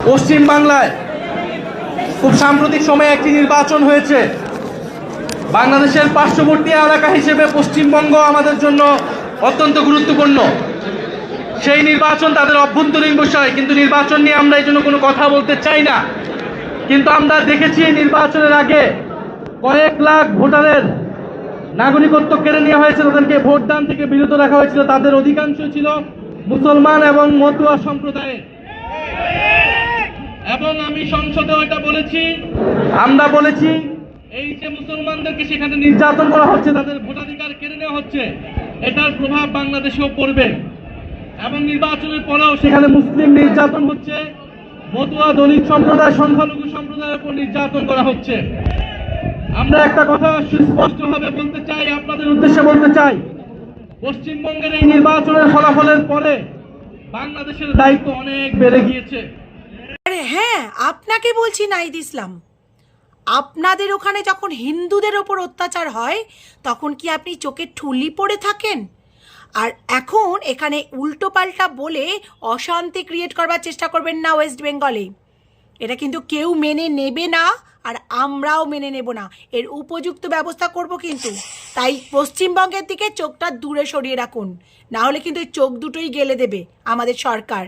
পশ্চিম বাংলায় খুব সাম্প্রতিক সময়ে একটি নির্বাচন হয়েছে। বাংলাদেশের পার্শ্ববর্তী এলাকা হিসেবে পশ্চিমবঙ্গ আমাদের জন্য অত্যন্ত গুরুত্বপূর্ণ। সেই নির্বাচন তাদের অভ্যন্তরীণ বিষয়, কিন্তু নির্বাচন নিয়ে আমরা এই জন্য কোনো কথা বলতে চাই না। কিন্তু আমরা দেখেছি নির্বাচনের আগে কয়েক লাখ ভোটারের নাগরিকত্ব কেড়ে নেওয়া হয়েছে, তাদেরকে ভোটদান থেকে বিরত রাখা হয়েছিল। তাদের অধিকাংশ ছিল মুসলমান এবং মতুয়া সম্প্রদায়ের। এবং আমি সংসদে ওইটা বলেছি, আমরা বলেছি এই যে মুসলমানদেরকে সেখানে নির্যাতন করা হচ্ছে, তাদের ভোটাধিকার কেড়ে নেওয়া হচ্ছে, এটার প্রভাব বাংলাদেশেও পড়বে। এবং নির্বাচনের পরেও সেখানে মুসলিম নির্যাতন হচ্ছে, মতুয়া দলিত সম্প্রদায় সংখ্যালঘু সম্প্রদায়ের উপর নির্যাতন করা হচ্ছে। আমরা একটা কথা সুস্পষ্টভাবে বলতে চাই, আপনাদের উদ্দেশ্যে বলতে চাই, পশ্চিমবঙ্গের এই নির্বাচনের ফলাফলের পরে বাংলাদেশের দায়িত্ব অনেক বেড়ে গিয়েছে। আরে হ্যাঁ, আপনাকে বলছি নাহিদ ইসলাম, আপনাদের ওখানে যখন হিন্দুদের ওপর অত্যাচার হয় তখন কি আপনি চোখে ঠুলি পড়ে থাকেন? আর এখন এখানে উল্টোপাল্টা বলে অশান্তি ক্রিয়েট করবার চেষ্টা করবেন না ওয়েস্ট বেঙ্গলে। এটা কিন্তু কেউ মেনে নেবে না, আর আমরাও মেনে নেব না। এর উপযুক্ত ব্যবস্থা করব কিন্তু। তাই পশ্চিমবঙ্গের দিকে চোখটা দূরে সরিয়ে রাখুন, না হলে কিন্তু এই চোখ দুটোই গেলে দেবে আমাদের সরকার।